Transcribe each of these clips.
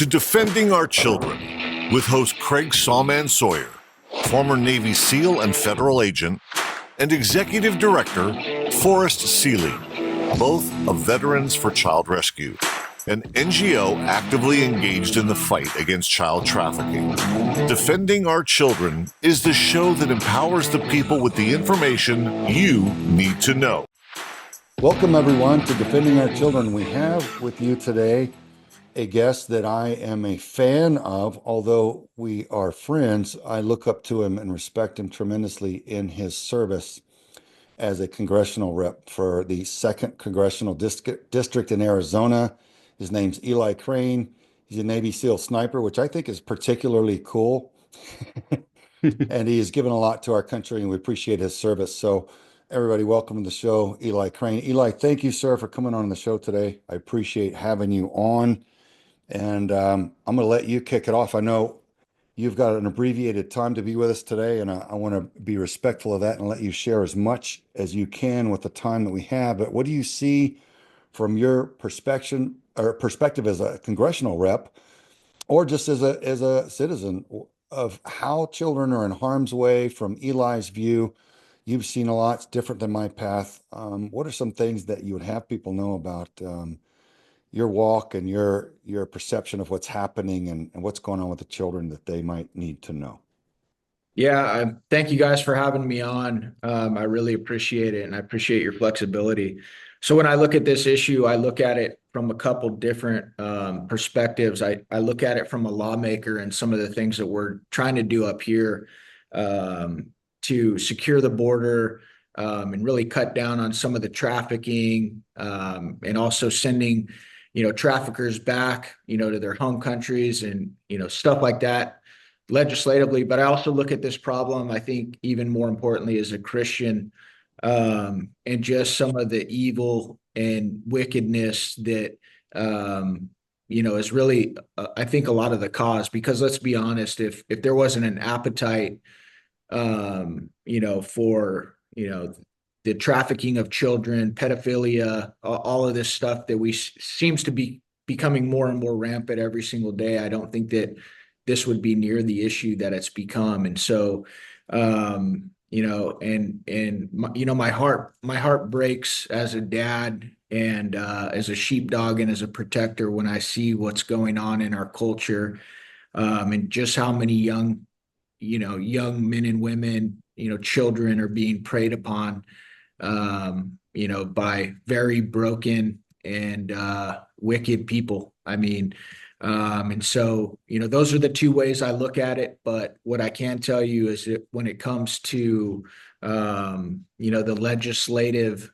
to Defending Our Children with host Craig Sawman Sawyer, former Navy SEAL and federal agent, and Executive Director Forrest Seeley, both of Veterans for Child Rescue, an NGO actively engaged in the fight against child trafficking. Defending Our Children is the show that empowers the people with the information you need to know. Welcome, everyone, to Defending Our Children. We have with you today a guest that I am a fan of. Although we are friends, I look up to him and respect him tremendously in his service as a congressional rep for the 2nd Congressional District in Arizona. His name's Eli Crane. He's a Navy SEAL sniper, which I think is particularly cool. And he has given a lot to our country, and we appreciate his service. So everybody, welcome to the show, Eli Crane. Eli, thank you, sir, for coming on the show today. I appreciate having you on. And I'm going to let you kick it off. I know you've got an abbreviated time to be with us today, and I want to be respectful of that and let you share as much as you can with the time that we have. But what do you see from your perspective as a congressional rep, or just as a citizen, of how children are in harm's way from Eli's view? You've seen a lot. It's different than my path. What are some things that you would have people know about your walk and your perception of what's happening and what's going on with the children that they might need to know? Yeah, thank you guys for having me on. I really appreciate it, and I appreciate your flexibility. So when I look at this issue, I look at it from a couple different perspectives. I look at it from a lawmaker and some of the things that we're trying to do up here to secure the border and really cut down on some of the trafficking and also sending, traffickers back, to their home countries and, stuff like that legislatively. But I also look at this problem, I think even more importantly, as a Christian, and just some of the evil and wickedness that, is really, I think, a lot of the cause. Because let's be honest, if there wasn't an appetite, for, the trafficking of children, pedophilia, all of this stuff that seems to be becoming more and more rampant every single day, I don't think that this would be near the issue that it's become. And so, my heart breaks as a dad and as a sheepdog and as a protector when I see what's going on in our culture, and just how many young men and women, children are being preyed upon, by very broken and wicked people. And so, those are the two ways I look at it. But what I can tell you is that when it comes to, the legislative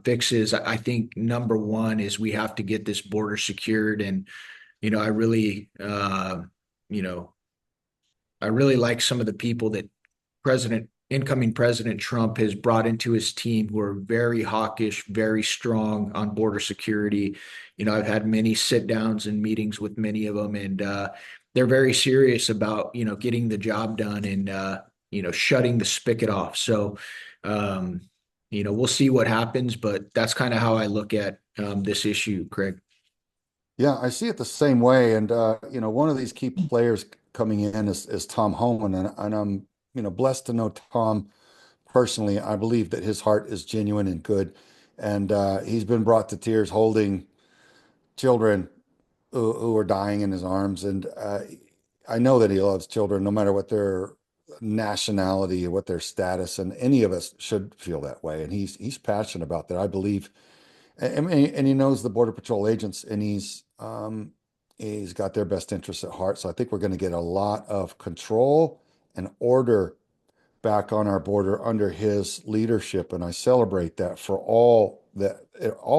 fixes, I think number one is we have to get this border secured. And, I really like some of the people that incoming President Trump has brought into his team who are very hawkish, very strong on border security. I've had many sit downs and meetings with many of them, and they're very serious about, getting the job done and, shutting the spigot off. So, we'll see what happens, but that's kind of how I look at this issue, Craig. Yeah, I see it the same way. And, one of these key players coming in is Tom Homan. And I'm, blessed to know Tom personally. I believe that his heart is genuine and good. And he's been brought to tears holding children who are dying in his arms. And I know that he loves children, no matter what their nationality or what their status. And any of us should feel that way. And he's passionate about that, I believe. And he knows the Border Patrol agents, and he's got their best interests at heart. So I think we're going to get a lot of control and order back on our border under his leadership. And I celebrate that for all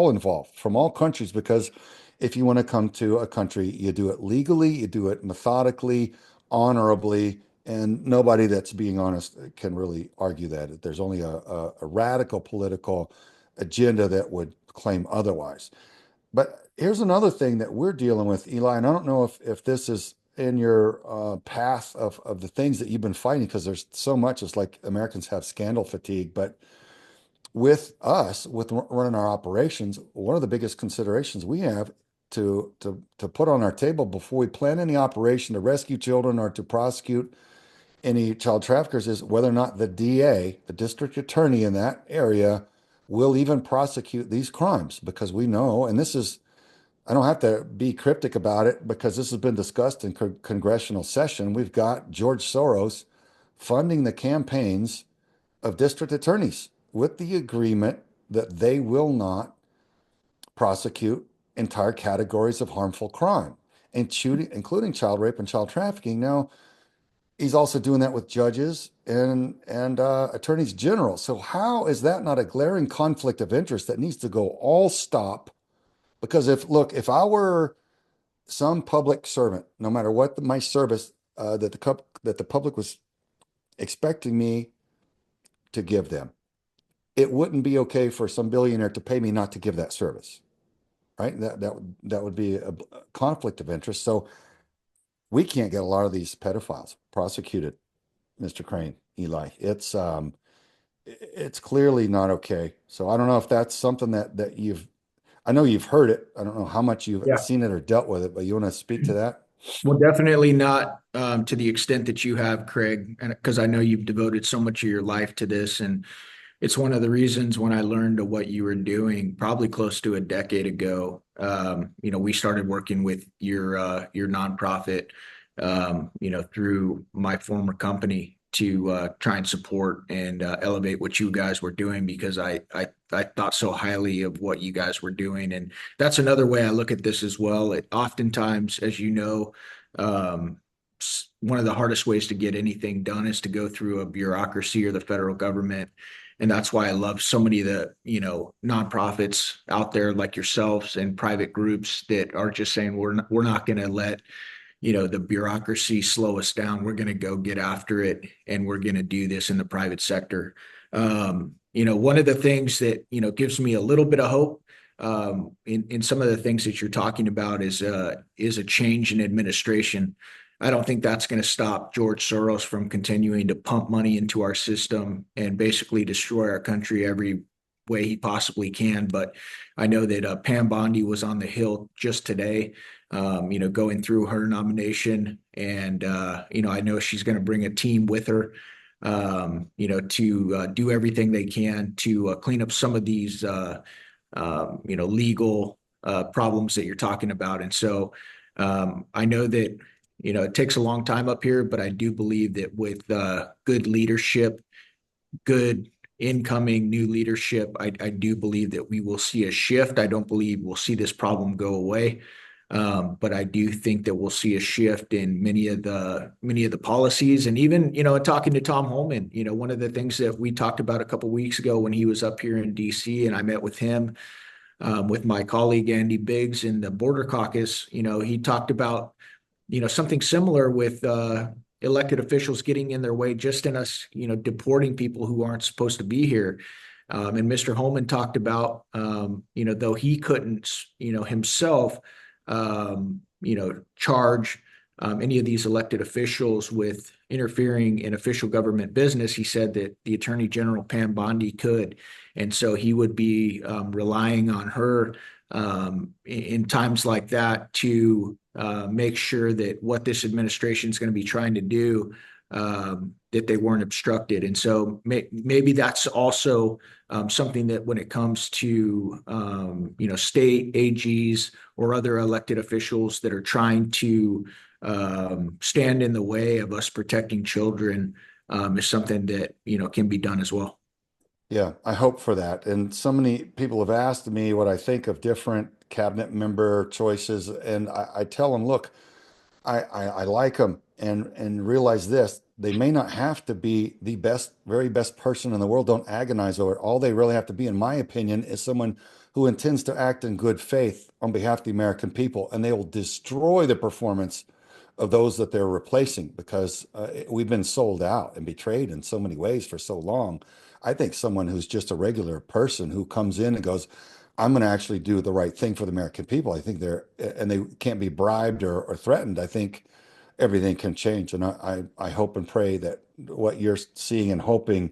involved from all countries, because if you want to come to a country, you do it legally, you do it methodically, honorably, and nobody that's being honest can really argue that. There's only a radical political agenda that would claim otherwise. But here's another thing that we're dealing with, Eli, and I don't know if this is in your path of the things that you've been fighting, because there's so much. It's like Americans have scandal fatigue. But with us, with running our operations, one of the biggest considerations we have to put on our table before we plan any operation to rescue children or to prosecute any child traffickers is whether or not the DA, the district attorney in that area, will even prosecute these crimes. Because we know, and this is, I don't have to be cryptic about it because this has been discussed in congressional session. We've got George Soros funding the campaigns of district attorneys with the agreement that they will not prosecute entire categories of harmful crime, including child rape and child trafficking. Now, he's also doing that with judges and attorneys general. So how is that not a glaring conflict of interest that needs to go all stop? Because if I were some public servant, no matter what my service that the public was expecting me to give them, it wouldn't be okay for some billionaire to pay me not to give that service, right? That would be a conflict of interest. So we can't get a lot of these pedophiles prosecuted, Mr. Crane, Eli. It's clearly not okay. So I don't know if that's something that I know you've heard it. I don't know how much you've seen it or dealt with it, but you want to speak to that? Well, definitely not to the extent that you have, Craig, and because I know you've devoted so much of your life to this, and it's one of the reasons when I learned of what you were doing, probably close to a decade ago. We started working with your nonprofit, through my former company to try and support and elevate what you guys were doing because I thought so highly of what you guys were doing. And that's another way I look at this as well. It oftentimes, as you know, one of the hardest ways to get anything done is to go through a bureaucracy or the federal government. And that's why I love so many of the, nonprofits out there like yourselves and private groups that are just saying, we're not going to let the bureaucracy slow us down. We're going to go get after it, and we're going to do this in the private sector. One of the things that, gives me a little bit of hope in some of the things that you're talking about is a change in administration. I don't think that's going to stop George Soros from continuing to pump money into our system and basically destroy our country every way he possibly can. But I know that Pam Bondi was on the Hill just today, going through her nomination. And, I know she's going to bring a team with her, to do everything they can to clean up some of these, legal problems that you're talking about. And so I know that, it takes a long time up here, but I do believe that with good leadership, good incoming new leadership, I do believe that we will see a shift. I don't believe we'll see this problem go away. But I do think that we'll see a shift in many of the policies. And even, talking to Tom Holman, one of the things that we talked about a couple of weeks ago when he was up here in DC and I met with him, with my colleague Andy Biggs in the Border Caucus, he talked about, something similar with elected officials getting in their way just in us, deporting people who aren't supposed to be here. And Mr. Holman talked about, though he couldn't, himself, charge any of these elected officials with interfering in official government business, he said that the Attorney General Pam Bondi could. And so he would be relying on her in times like that to make sure that what this administration is going to be trying to do, that they weren't obstructed. And so maybe that's also something that when it comes to, state AGs or other elected officials that are trying to stand in the way of us protecting children, is something that, can be done as well. Yeah, I hope for that. And so many people have asked me what I think of different cabinet member choices, and I tell them, look, I like them and realize this, they may not have to be the best, very best person in the world. Don't agonize over it. All they really have to be, in my opinion, is someone who intends to act in good faith on behalf of the American people, and they will destroy the performance of those that they're replacing because we've been sold out and betrayed in so many ways for so long. I think someone who's just a regular person who comes in and goes, I'm going to actually do the right thing for the American people. I think they can't be bribed or threatened. I think everything can change. And I hope and pray that what you're seeing and hoping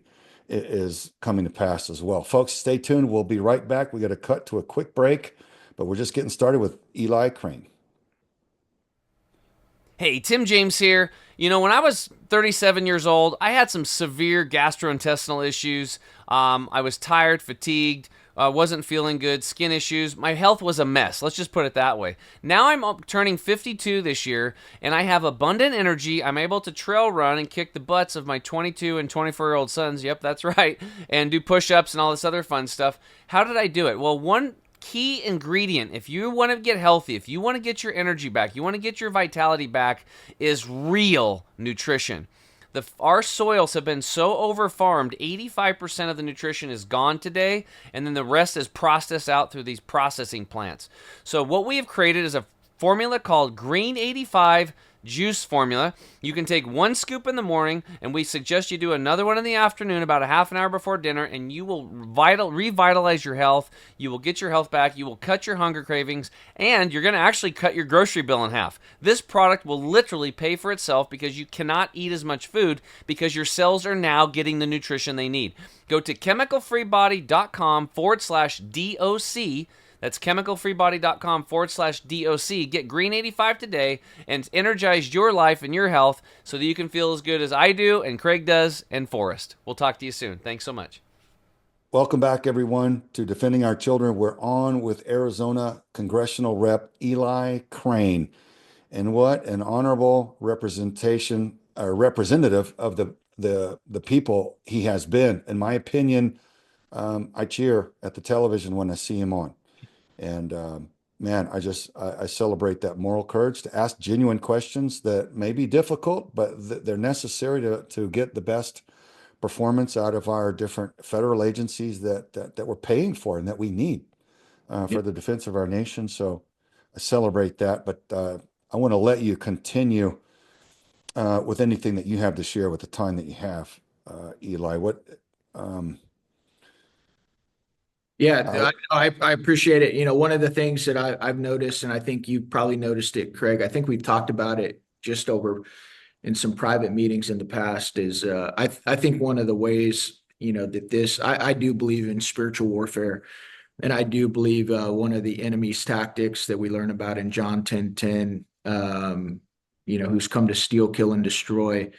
is coming to pass as well. Folks, stay tuned. We'll be right back. We got to cut to a quick break. But we're just getting started with Eli Crane. Hey, Tim James here. When I was 37 years old, I had some severe gastrointestinal issues. I was tired, fatigued, wasn't feeling good, skin issues. My health was a mess. Let's just put it that way. Now I'm turning 52 this year, and I have abundant energy. I'm able to trail run and kick the butts of my 22 and 24-year-old sons. Yep, that's right. And do push-ups and all this other fun stuff. How did I do it? Well, one key ingredient, if you want to get healthy, if you want to get your energy back, you want to get your vitality back, is real nutrition. Our soils have been so over-farmed, 85% of the nutrition is gone today, and then the rest is processed out through these processing plants. So what we have created is a formula called Green 85 juice formula. You can take 1 scoop in the morning, and we suggest you do another one in the afternoon about a half an hour before dinner, and you will revitalize your health. You will get your health back. You will cut your hunger cravings, and you're going to actually cut your grocery bill in half. This product will literally pay for itself because you cannot eat as much food because your cells are now getting the nutrition they need. Go to chemicalfreebody.com/DOC. That's chemicalfreebody.com/DOC. Get Green 85 today and energize your life and your health so that you can feel as good as I do and Craig does and Forrest. We'll talk to you soon. Thanks so much. Welcome back, everyone, to Defending Our Children. We're on with Arizona Congressional Rep Eli Crane. And what an honorable representation, representative of the people he has been. In my opinion, I cheer at the television when I see him on. And man, I celebrate that moral courage to ask genuine questions that may be difficult, but they're necessary to get the best performance out of our different federal agencies that we're paying for and that we need for the defense of our nation. So I celebrate that, but I want to let you continue with anything that you have to share with the time that you have, Eli. Yeah, I appreciate it. One of the things that I've noticed, and I think you probably noticed it, Craig, I think we've talked about it just over in some private meetings in the past, is I think one of the ways, that I do believe in spiritual warfare, and I do believe one of the enemy's tactics that we learn about in John 10:10, who's come to steal, kill, and destroy,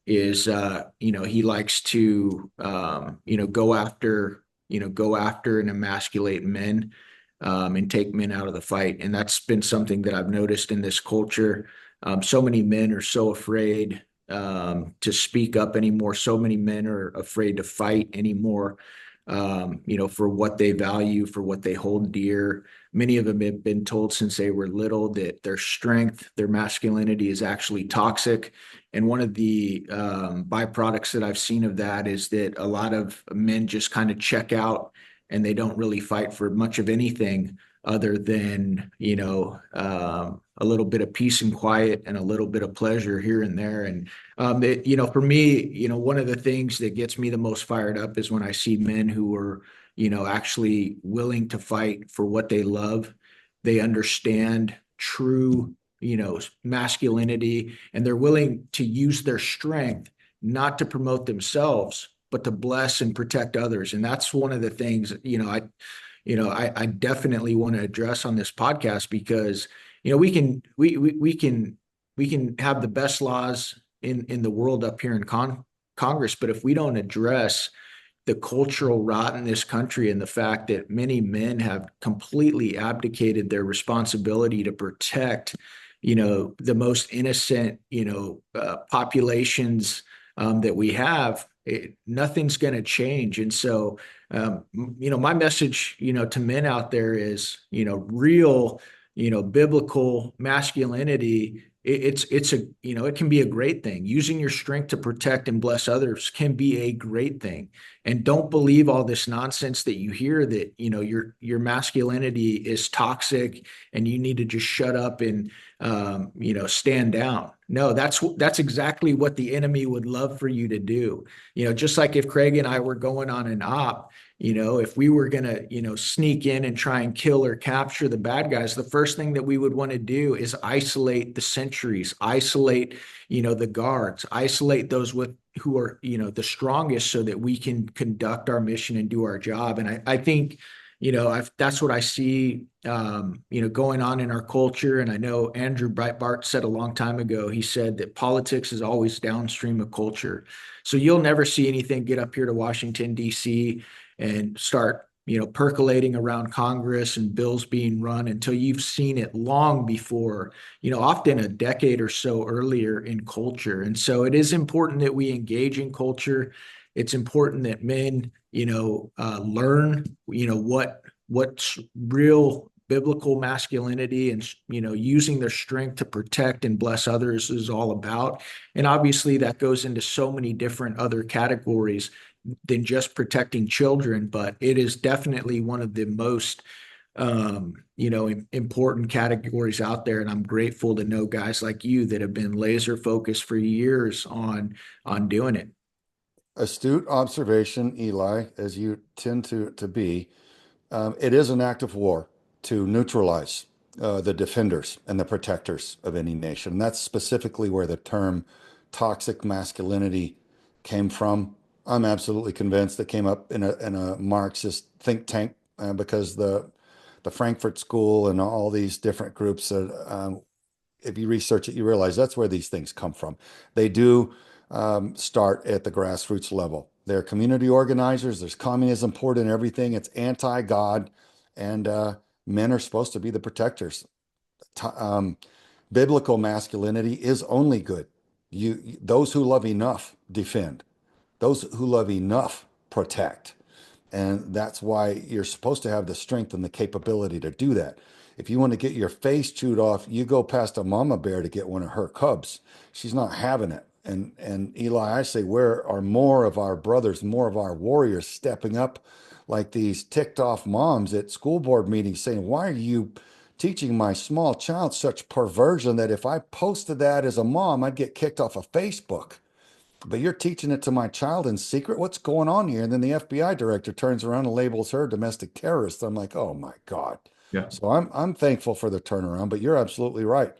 is he likes to go after and emasculate men, and take men out of the fight. And that's been something that I've noticed in this culture. So many men are so afraid to speak up anymore. So many men are afraid to fight anymore, for what they value, for what they hold dear. Many of them have been told since they were little that their strength, their masculinity is actually toxic. And one of the byproducts that I've seen of that is that a lot of men just kind of check out and they don't really fight for much of anything other than, a little bit of peace and quiet and a little bit of pleasure here and there. And, for me, one of the things that gets me the most fired up is when I see men who are, actually willing to fight for what they love. They understand true, masculinity, and they're willing to use their strength not to promote themselves, but to bless and protect others. And that's one of the things, I definitely want to address on this podcast, because, we can have the best laws in the world up here in Congress, but if we don't address the cultural rot in this country and the fact that many men have completely abdicated their responsibility to protect, the most innocent, populations that we have, nothing's going to change. And so, my message, to men out there is, real, biblical masculinity. It can be a great thing. Using your strength to protect and bless others can be a great thing. And don't believe all this nonsense that you hear that, your masculinity is toxic and you need to just shut up and, stand down. No, that's exactly what the enemy would love for you to do. Just like if Craig and I were going on an op, if we were going to, sneak in and try and kill or capture the bad guys, the first thing that we would want to do is isolate the sentries, isolate, the guards, isolate those who are, the strongest, so that we can conduct our mission and do our job. And I think, that's what I see, going on in our culture. And I know Andrew Breitbart said a long time ago, he said that politics is always downstream of culture. So you'll never see anything get up here to Washington, D.C. and start, percolating around Congress and bills being run until you've seen it long before, often a decade or so earlier in culture. And so it is important that we engage in culture. It's important that men, learn, what's real biblical masculinity and, using their strength to protect and bless others is all about. And obviously that goes into so many different other categories than just protecting children, but it is definitely one of the most, important categories out there. And I'm grateful to know guys like you that have been laser focused for years on doing it. Astute observation, Eli, as you tend to be. It is an act of war to neutralize the defenders and the protectors of any nation. And that's specifically where the term toxic masculinity came from. I'm absolutely convinced it came up in a Marxist think tank because the Frankfurt School and all these different groups, if you research it, you realize that's where these things come from. They do start at the grassroots level. They're community organizers. There's communism poured in everything. It's anti-God, and men are supposed to be the protectors. Biblical masculinity is only good. Those who love enough defend. Those who love enough protect. And that's why you're supposed to have the strength and the capability to do that. If you want to get your face chewed off, you go past a mama bear to get one of her cubs. She's not having it. And Eli, I say, where are more of our brothers, more of our warriors stepping up like these ticked off moms at school board meetings saying, why are you teaching my small child such perversion that if I posted that as a mom, I'd get kicked off of Facebook? But you're teaching it to my child in secret. What's going on here? And then the FBI director turns around and labels her domestic terrorist. I'm like, oh my God. Yeah. So I'm thankful for the turnaround, but you're absolutely right.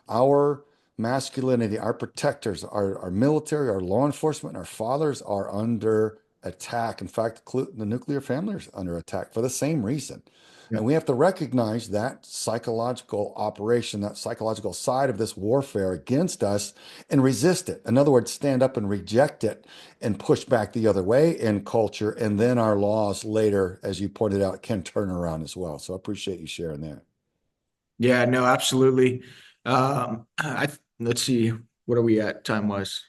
Our masculinity, our protectors, our military, our law enforcement, our fathers are under attack. In fact, the nuclear family is under attack for the same reason. Yeah. And we have to recognize that psychological operation, that psychological side of this warfare against us and resist it. In other words, stand up and reject it and push back the other way in culture. And then our laws later, as you pointed out, can turn around as well. So I appreciate you sharing that. Yeah, no, absolutely. Let's see, what are we at time-wise?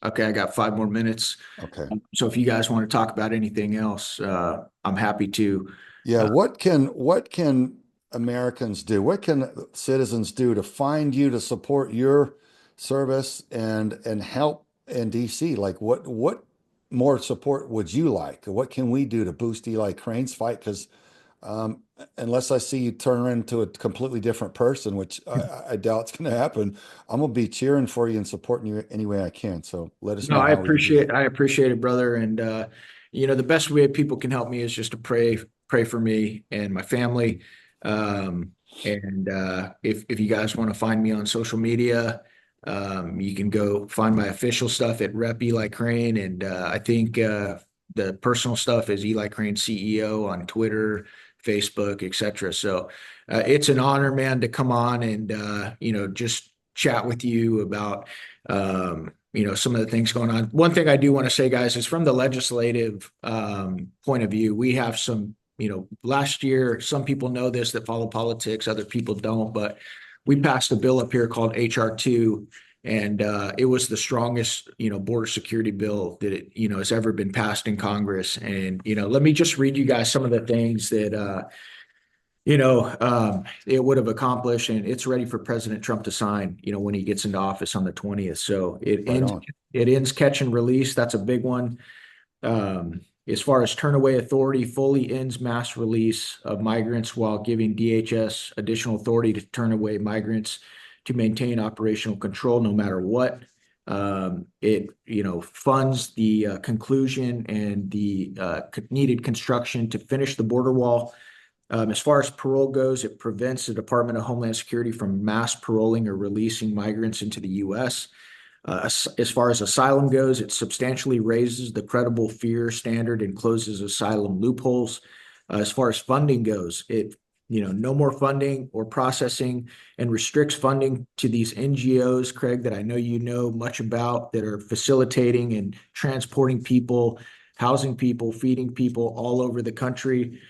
Okay, I got 5 more minutes. Okay. So if you guys want to talk about anything else, I'm happy to. Yeah, what can Americans do? What can citizens do to find you, to support your service and help in DC? Like what more support would you like? What can we do to boost Eli Crane's fight? Because unless I see you turn into a completely different person, which I doubt it's going to happen, I'm gonna be cheering for you and supporting you any way I can. So let us know. No, I appreciate it, brother. And the best way people can help me is just to pray for me and my family. If you guys want to find me on social media, you can go find my official stuff at Rep Eli Crane. And I think the personal stuff is Eli Crane CEO on Twitter, Facebook, etc. So it's an honor, man, to come on and just chat with you about some of the things going on. One thing I do want to say, guys, is from the legislative point of view, we have some, last year, some people know this that follow politics, other people don't, but we passed a bill up here called HR 2, and it was the strongest, border security bill that it, has ever been passed in Congress. And, let me just read you guys some of the things that, it would have accomplished, and it's ready for President Trump to sign, when he gets into office on the 20th. So it ends catch and release. That's a big one. As far as turnaway authority, fully ends mass release of migrants while giving DHS additional authority to turn away migrants to maintain operational control no matter what. It funds the conclusion and the needed construction to finish the border wall. As far as parole goes, it prevents the Department of Homeland Security from mass paroling or releasing migrants into the U.S. As far as asylum goes, it substantially raises the credible fear standard and closes asylum loopholes. as far as funding goes. It, no more funding or processing, and restricts funding to these NGOs, Craig, that I know you know much about, that are facilitating and transporting people, housing people, feeding people all over the country.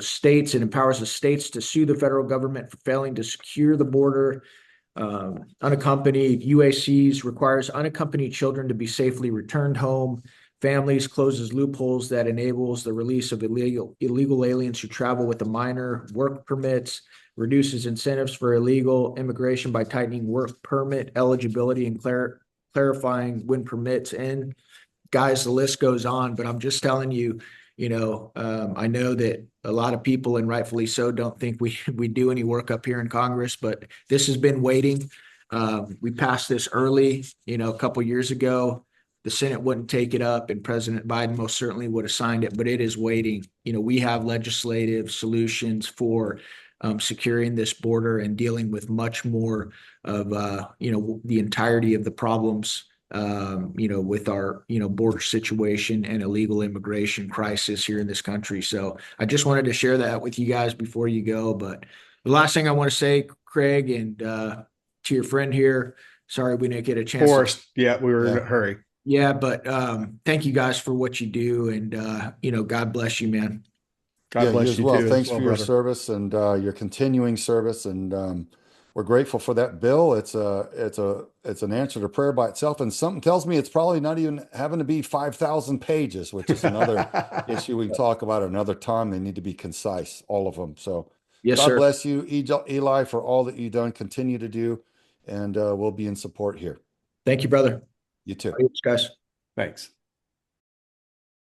States, it empowers the states to sue the federal government for failing to secure the border. Unaccompanied UACs requires unaccompanied children to be safely returned home. Families, closes loopholes that enables the release of illegal aliens who travel with a minor. Work permits, reduces incentives for illegal immigration by tightening work permit eligibility and clarifying when permits end. Guys, the list goes on, but I'm just telling you, I know that a lot of people, and rightfully so, don't think we do any work up here in Congress, but this has been waiting. We passed this early, a couple years ago. The Senate wouldn't take it up, and President Biden most certainly would have signed it, but it is waiting. We have legislative solutions for securing this border and dealing with much more of, the entirety of the problems, with our, border situation and illegal immigration crisis here in this country. So I just wanted to share that with you guys before you go. But the last thing I want to say, Craig, and to your friend here, sorry we didn't get a chance. Forrest, yeah, we were in a hurry. Yeah, but thank you guys for what you do, and God bless you, man. God bless you well. too. Thanks well, for your brother. service and your continuing service, and we're grateful for that bill. It's an answer to prayer by itself, and something tells me it's probably not even having to be 5,000 pages, which is another issue we can talk about another time. They need to be concise, all of them. So, Yes, God sir. bless you, Eli, for all that you've done. Continue to do, and we'll be in support here. Thank you, brother. You too. Adios, guys. Thanks.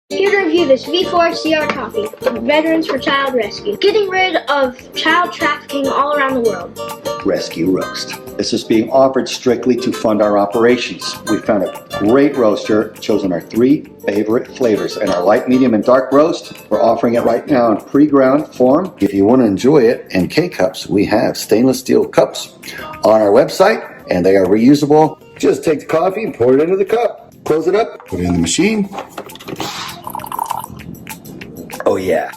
Here to review this V4CR coffee, Veterans for Child Rescue. Getting rid of child trafficking all around the world. Rescue Roast. This is being offered strictly to fund our operations. We found a great roaster, chosen our 3 favorite flavors, and our light, medium, and dark roast. We're offering it right now in pre-ground form. If you want to enjoy it in K-Cups, we have stainless steel cups on our website, and they are reusable. Just take the coffee and pour it into the cup. Close it up, put it in the machine. Oh yeah.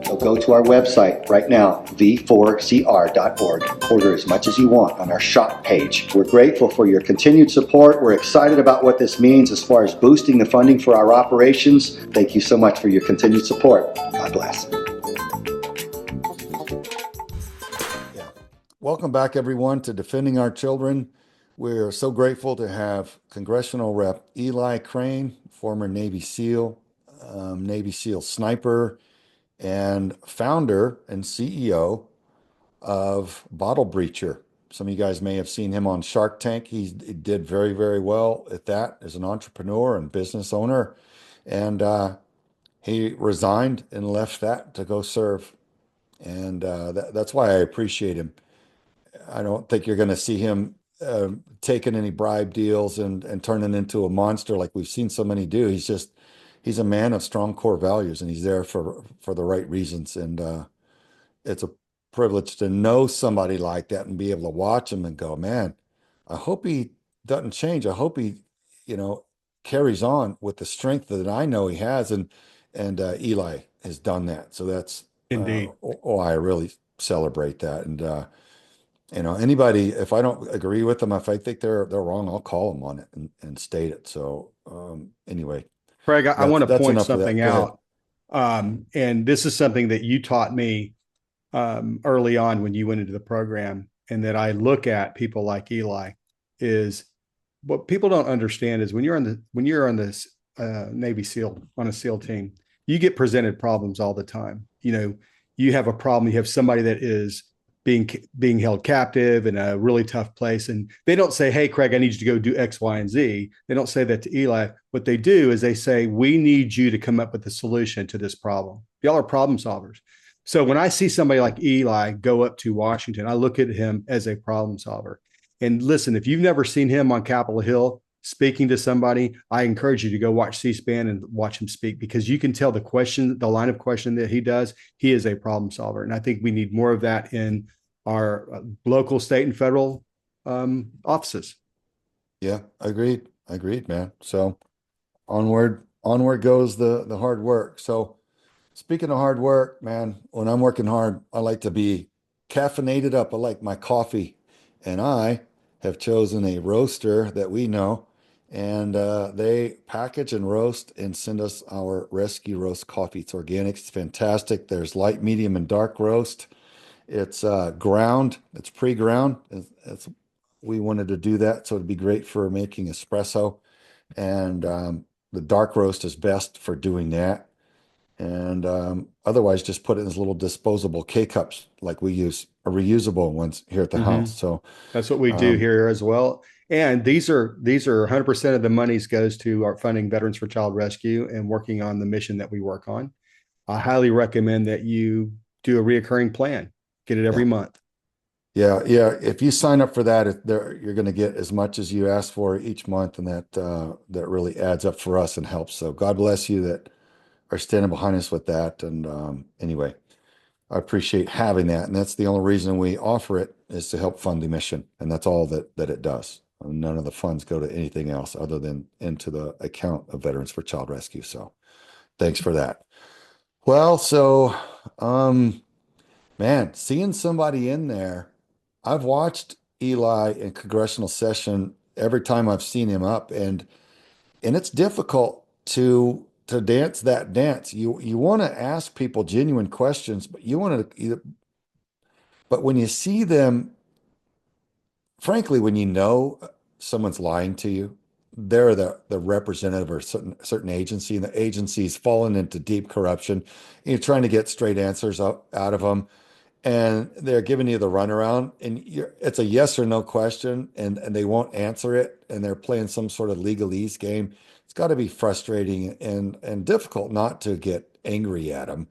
So go to our website right now, v4cr.org. Order as much as you want on our shop page. We're grateful for your continued support. We're excited about what this means as far as boosting the funding for our operations. Thank you so much for your continued support. God bless. Welcome back, everyone, to Defending Our Children. We're so grateful to have Congressional Rep Eli Crane, former Navy SEAL, Navy SEAL sniper, and founder and CEO of Bottle Breacher. Some of you guys may have seen him on Shark Tank. He did very, very well at that as an entrepreneur and business owner. And he resigned and left that to go serve. And that's why I appreciate him. I don't think you're going to see him taking any bribe deals and turning into a monster like we've seen so many do. He's a man of strong core values, and he's there for the right reasons. And it's a privilege to know somebody like that and be able to watch him and go, man, I hope he doesn't change. I hope he, carries on with the strength that I know he has. And Eli has done that. So that's Indeed. I really celebrate that. And anybody, if I don't agree with them, if I think they're wrong, I'll call them on it and state it. So anyway, Craig, I want to point enough of that. something Go out. And this is something that you taught me early on when you went into the program, and that I look at people like Eli, is what people don't understand is when you're on this Navy SEAL, on a SEAL team, you get presented problems all the time. You have a problem, you have somebody that is being held captive in a really tough place. And they don't say, hey, Craig, I need you to go do X, Y, and Z. They don't say that to Eli. What they do is they say, we need you to come up with a solution to this problem. Y'all are problem solvers. So when I see somebody like Eli go up to Washington, I look at him as a problem solver. And listen, if you've never seen him on Capitol Hill speaking to somebody, I encourage you to go watch C-SPAN and watch him speak, because you can tell the line of question that he does. He is a problem solver. And I think we need more of that in our local, state, and federal offices. Yeah, agreed, man. So onward goes the hard work. So Speaking of hard work, man, when I'm working hard, I like to be caffeinated up. I like my coffee, and I have chosen a roaster that we know, and they package and roast and send us our rescue roast coffee. It's organic, it's fantastic. There's light, medium, and dark roast. It's ground, it's pre-ground. We wanted to do that, so it'd be great for making espresso. And the dark roast is best for doing that. And otherwise, just put it in these little disposable K cups like we use, a reusable ones here at the house. So That's what we do um, here as well. And these are 100% of the monies goes to our funding Veterans for Child Rescue and working on the mission that we work on. I highly recommend that you do a reoccurring plan, get it every yeah, month. yeah. If you sign up for that, you're going to get as much as you ask for each month, and that really adds up for us and helps. So God bless you that are standing behind us with that. And anyway, I appreciate having that, and that's the only reason we offer it is to help fund the mission, and that's all that it does. None of the funds go to anything else other than into the account of Veterans for Child Rescue. So thanks for that. Well, so man, seeing somebody in there, I've watched Eli in congressional session every time I've seen him up, and it's difficult to dance that dance. You want to ask people genuine questions, but you want to but when you see them, frankly, when you know someone's lying to you, they're the representative of a certain agency, and the agency's fallen into deep corruption. And you're trying to get straight answers out of them, and they're giving you the runaround, and it's a yes or no question, and they won't answer it, and they're playing some sort of legalese game. It's got to be frustrating and difficult not to get angry at them.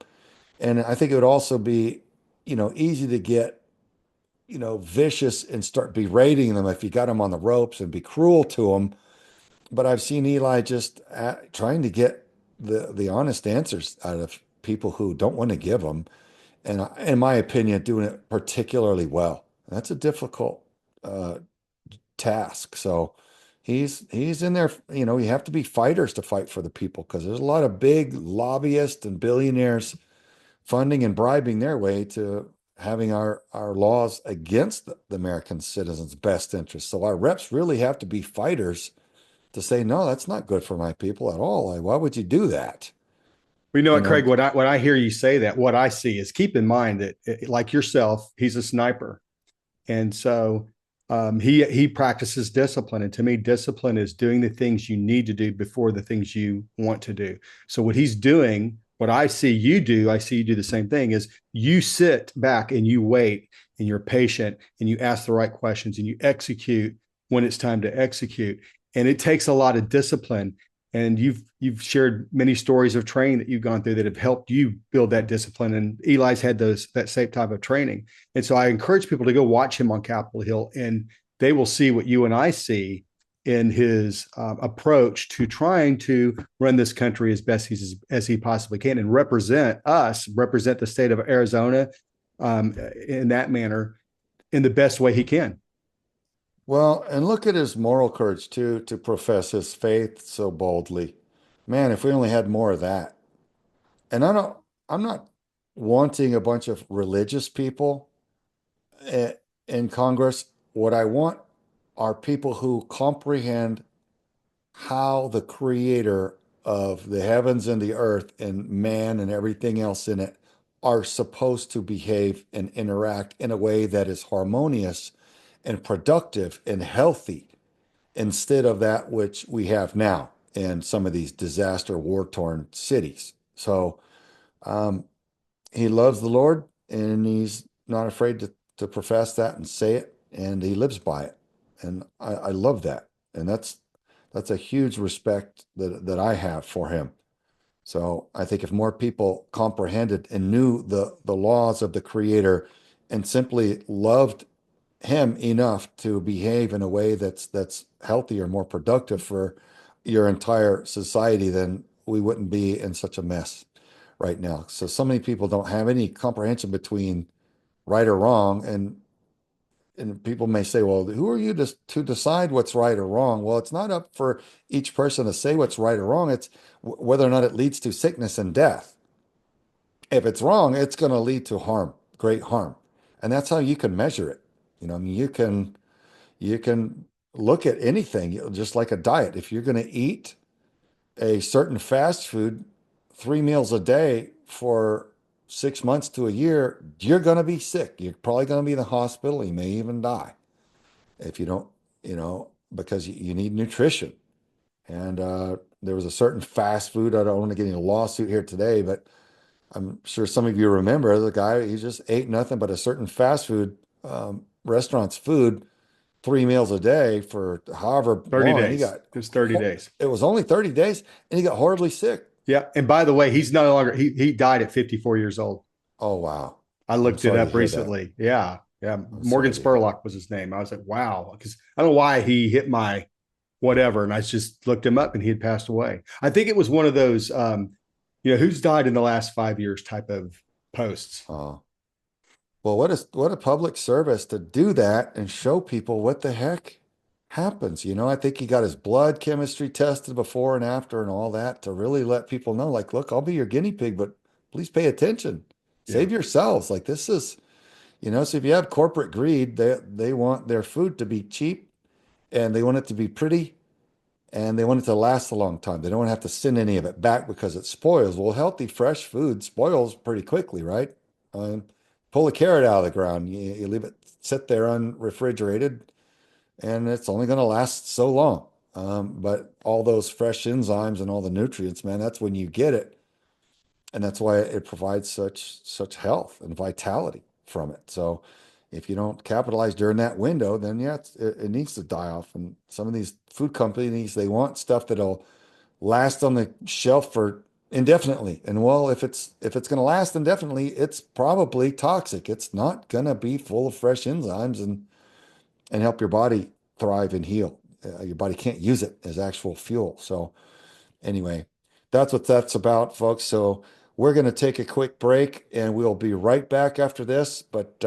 And I think it would also be, easy to get, vicious and start berating them if you got them on the ropes and be cruel to them. But I've seen Eli just trying to get the honest answers out of people who don't want to give them, and in my opinion, doing it particularly well. That's a difficult uh, task. So he's in there. You have to be fighters to fight for the people because there's a lot of big lobbyists and billionaires funding and bribing their way to having our laws against the American citizens' best interests. So our reps really have to be fighters to say, no, that's not good for my people at all. Like, why would you do that? We know You what, know, Craig, what I hear you say that, what I see is keep in mind that like yourself, he's a sniper. And so he practices discipline. And to me, discipline is doing the things you need to do before the things you want to do. So what he's doing, what I see you do, I see you do the same thing, is you sit back and you wait and you're patient and you ask the right questions and you execute when it's time to execute. And it takes a lot of discipline. And you've shared many stories of training that you've gone through that have helped you build that discipline. And Eli's had that same type of training. And so I encourage people to go watch him on Capitol Hill, and they will see what you and I see in his approach to trying to run this country as best as he possibly can and represent the state of Arizona in that manner in the best way he can. well, and look at his moral courage too, to profess his faith so boldly. Man, if we only had more of that. And I'm not wanting a bunch of religious people in Congress. What I want are people who comprehend how the creator of the heavens and the earth and man and everything else in it are supposed to behave and interact in a way that is harmonious and productive and healthy instead of that which we have now in some of these disaster war-torn cities. So um, he loves the Lord, and he's not afraid to profess that and say it, and he lives by it. And I love that. And that's a huge respect that I have for him. So I think if more people comprehended and knew the laws of the Creator and simply loved him enough to behave in a way that's healthier, more productive for your entire society, then we wouldn't be in such a mess right now. So many people don't have any comprehension between right or wrong, and people may say, well, who are you to decide what's right or wrong? Well, it's not up for each person to say what's right or wrong. It's whether or not it leads to sickness and death. If it's wrong, it's going to lead to harm, great harm. And that's how you can measure it. I mean, you can look at anything, just like a diet. If you're going to eat a certain fast food 3 meals a day for 6 months to a year, you're going to be sick. You're probably going to be in the hospital. You may even die if you don't, because you need nutrition. And there was a certain fast food. I don't want to get in a lawsuit here today, but I'm sure some of you remember the guy. He just ate nothing but a certain fast food restaurant's food 3 meals a day for however 30 long. And days. It was 30 days. It was only 30 days, and he got horribly sick. Yeah. And by the way, he's no longer, he died at 54 years old. Oh, wow. I I'm looked it sorry to up hear recently. Yeah. Yeah. I'm Morgan sorry to hear Spurlock was his name. I was like, wow. Because I don't know why he hit my whatever. And I just looked him up and he had passed away. I think it was one of those, who's died in the last 5 years type of posts. Oh, well, what a public service to do that and show people what the heck happens. I think he got his blood chemistry tested before and after and all that to really let people know, like, look, I'll be your guinea pig, but please pay attention. Save yourselves. Like, this is, so if you have corporate greed, they want their food to be cheap, and they want it to be pretty, and they want it to last a long time. They don't want to have to send any of it back because it spoils. Well, healthy, fresh food spoils pretty quickly, right? Pull a carrot out of the ground, you leave it sit there unrefrigerated, and it's only going to last so long. But all those fresh enzymes and all the nutrients, man, that's when you get it. And that's why it provides such health and vitality from it. So if you don't capitalize during that window, then yeah, it needs to die off. And some of these food companies, they want stuff that'll last on the shelf for indefinitely. And well, if it's going to last indefinitely, it's probably toxic. It's not going to be full of fresh enzymes and help your body thrive and heal. Your body can't use it as actual fuel. So anyway, that's what that's about, folks. So we're going to take a quick break and we'll be right back after this. But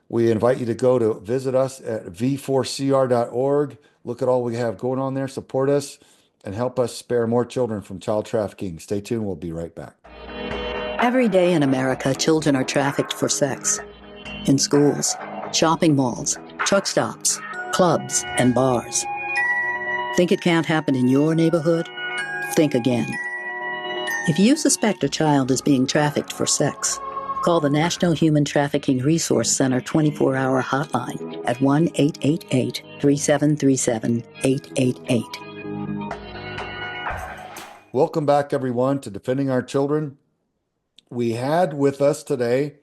we invite you to go to visit us at v4cr.org. Look at all we have going on there. Support us and help us spare more children from child trafficking. Stay tuned. We'll be right back. Every day in America, children are trafficked for sex. In schools, shopping malls, truck stops, clubs, and bars. Think it can't happen in your neighborhood? Think again. If you suspect a child is being trafficked for sex, call the National Human Trafficking Resource Center 24-hour hotline at 1-888-3737-888. Welcome back, everyone, to Defending Our Children. We had with us today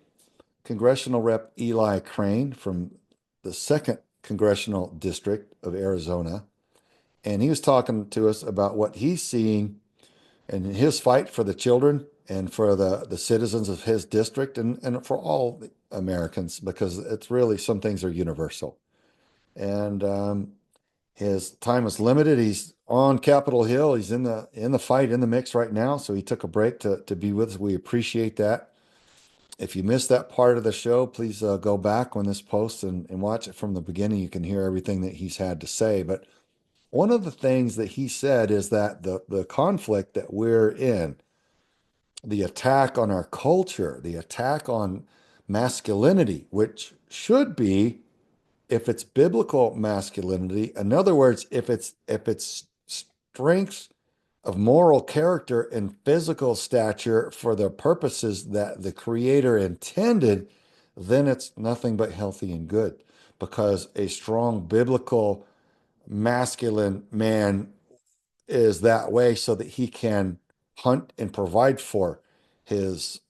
Congressional Rep Eli Crane from the 2nd Congressional District of Arizona. And he was talking to us about what he's seeing in his fight for the children and for the citizens of his district and for all Americans, because it's really, some things are universal. And his time is limited. He's on Capitol Hill. He's in the fight, in the mix right now. So he took a break to be with us. We appreciate that. If you missed that part of the show, please go back on this post and watch it from the beginning. You can hear everything that he's had to say. But one of the things that he said is that the conflict that we're in, the attack on our culture, the attack on masculinity, which should be, if it's biblical masculinity, in other words, if it's strength of moral character and physical stature for the purposes that the Creator intended, then it's nothing but healthy and good, because a strong biblical masculine man is that way so that he can hunt and provide for his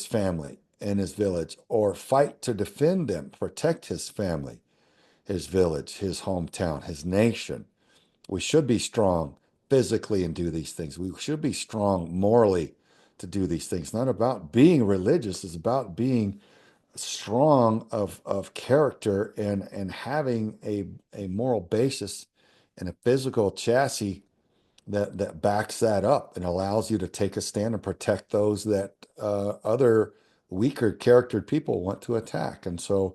family and his village, or fight to defend them, protect his family, his village, his hometown, his nation. We should be strong physically and do these things. We should be strong morally to do these things. Not about being religious, it's about being strong of character and having a moral basis and a physical chassis that backs that up and allows you to take a stand and protect those that other weaker charactered people want to attack. And so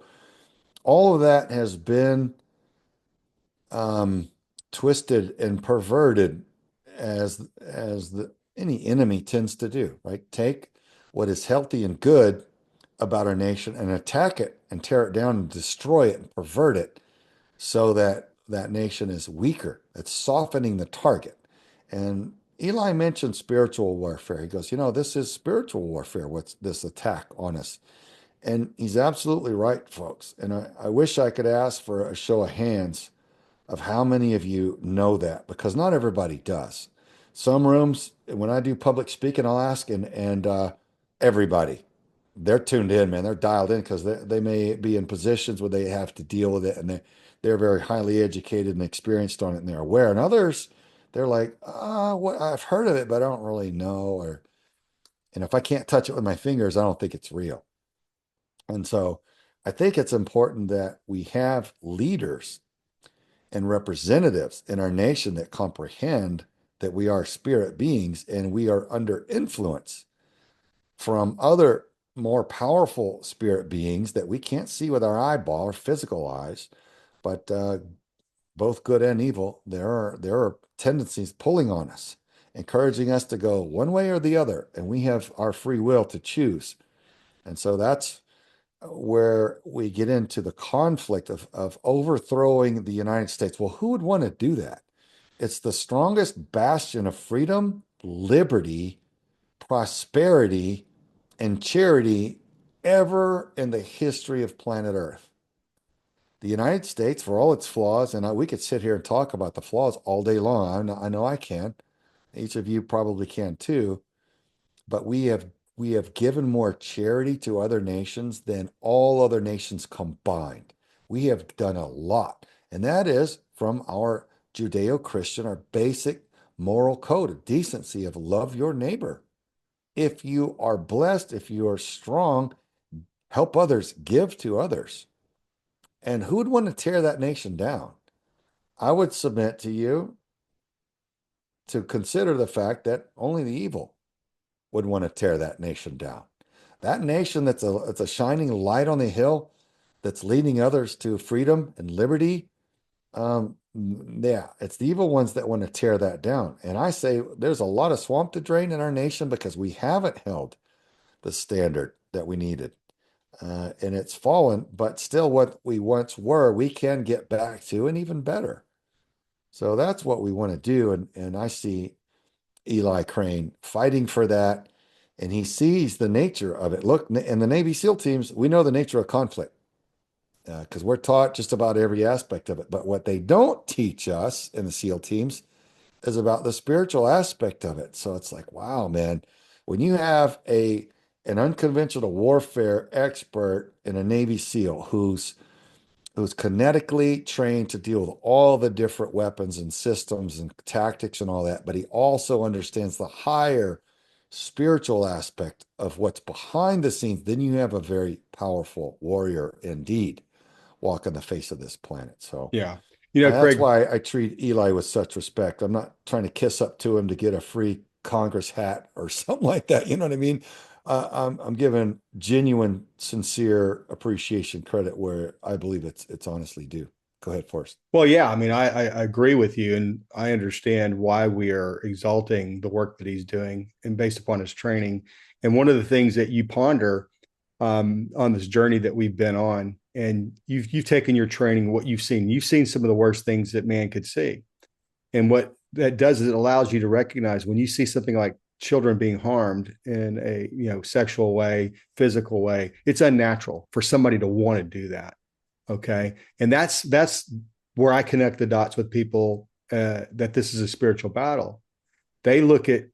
all of that has been twisted and perverted as any enemy tends to do, right? Take what is healthy and good about our nation and attack it and tear it down and destroy it and pervert it so that that nation is weaker. It's softening the target. And Eli mentioned spiritual warfare. He goes, this is spiritual warfare, what's this attack on us? And he's absolutely right, folks. And I wish I could ask for a show of hands of how many of you know that, because not everybody does. Some rooms, when I do public speaking, I'll ask, and everybody, they're tuned in, man. They're dialed in because they may be in positions where they have to deal with it, and they're very highly educated and experienced on it, and they're aware. And others, they're like, what I've heard of it, but I don't really know. And if I can't touch it with my fingers, I don't think it's real. And so I think it's important that we have leaders and representatives in our nation that comprehend that we are spirit beings and we are under influence from other more powerful spirit beings that we can't see with our eyeball or physical eyes, but both good and evil. There are tendencies pulling on us, encouraging us to go one way or the other, and we have our free will to choose. And so that's where we get into the conflict of overthrowing the United States. Well, who would want to do that? It's the strongest bastion of freedom, liberty, prosperity, and charity ever in the history of planet Earth. The United States, for all its flaws, and we could sit here and talk about the flaws all day long. I know I can. Each of you probably can too. But we have given more charity to other nations than all other nations combined. We have done a lot, and that is from our Judeo-Christian, our basic moral code of decency of love your neighbor. If you are blessed, if you are strong, help others, give to others. And who would want to tear that nation down? I would submit to you to consider the fact that only the evil would want to tear that nation down. That nation it's a shining light on the hill that's leading others to freedom and liberty. It's the evil ones that want to tear that down. And I say there's a lot of swamp to drain in our nation because we haven't held the standard that we needed. And it's fallen, but still what we once were, we can get back to and even better. So that's what we want to do. And I see Eli Crane fighting for that. And he sees the nature of it. Look, in the Navy SEAL teams, we know the nature of conflict because we're taught just about every aspect of it. But what they don't teach us in the SEAL teams is about the spiritual aspect of it. So it's like, wow, man, when you have an unconventional warfare expert in a Navy SEAL who's kinetically trained to deal with all the different weapons and systems and tactics and all that, but he also understands the higher spiritual aspect of what's behind the scenes, then you have a very powerful warrior indeed walking the face of this planet. So Yeah. that's Craig, why I treat Eli with such respect. I'm not trying to kiss up to him to get a free Congress hat or something like that. You know what I mean? I'm giving genuine, sincere appreciation credit where I believe it's honestly due. Go ahead, Forrest. well, yeah, I agree with you, and I understand why we are exalting the work that he's doing and based upon his training. And one of the things that you ponder on this journey that we've been on, and you've taken your training, what you've seen some of the worst things that man could see. And what that does is it allows you to recognize when you see something like children being harmed in a sexual way, physical way, it's unnatural for somebody to want to do that. Okay. And that's where I connect the dots with people that this is a spiritual battle. They look at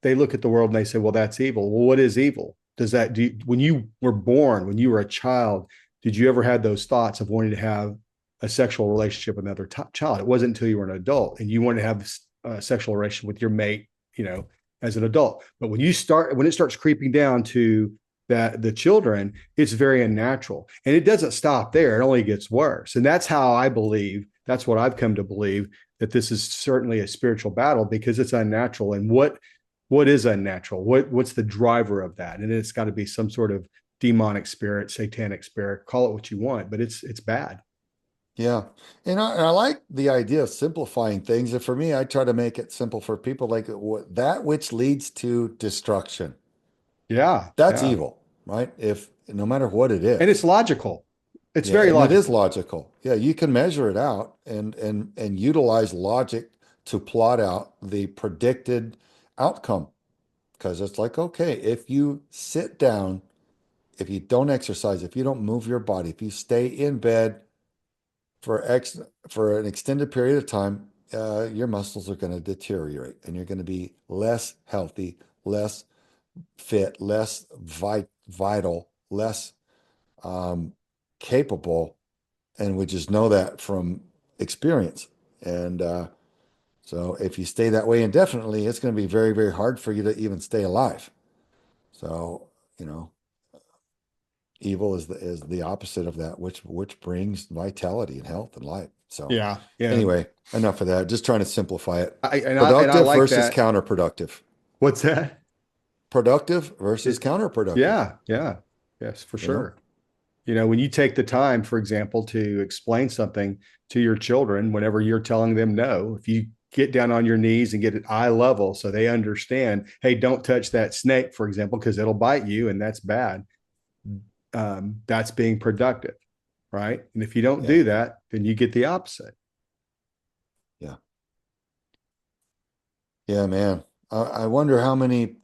the world and they say, well, that's evil. Well, what is evil? When you were born, when you were a child, did you ever have those thoughts of wanting to have a sexual relationship with another child? It wasn't until you were an adult and you wanted to have a sexual relationship with your mate, as an adult. But when it starts creeping down to the children, it's very unnatural. And it doesn't stop there. It only gets worse. And that's how I believe, that's what I've come to believe, that this is certainly a spiritual battle because it's unnatural. And what is unnatural? What's the driver of that? And it's got to be some sort of demonic spirit, satanic spirit, call it what you want, but it's bad. Yeah. And I like the idea of simplifying things. And for me, I try to make it simple for people, like that which leads to destruction Yeah. That's Yeah. evil, right? If no matter what it is. And it's logical. It's Yeah, very and it is logical. logical. Yeah, you can measure it out and utilize logic to plot out the predicted outcome. Because it's like, okay, if you sit down, if you don't exercise, if you don't move your body, if you stay in bed for an extended period of time, your muscles are going to deteriorate and you're going to be less healthy, less fit, less vital, less capable, and we just know that from experience. And so if you stay that way indefinitely, it's going to be very, very hard for you to even stay alive. So, you know, evil is the opposite of that, which brings vitality and health and life. So Yeah. Yeah. anyway, enough of that. Just trying to simplify it. I Productive like versus that. counterproductive. What's that? Productive versus counterproductive. Yeah. Yeah. Yes, for You know? sure. You know, when you take the time, for example, to explain something to your children, whenever you're telling them no, if you get down on your knees and get at eye level so they understand, hey, don't touch that snake, for example, because it'll bite you and that's bad. That's being productive, right? And if you don't do that, then you get the opposite. Yeah. Yeah, man. I wonder how many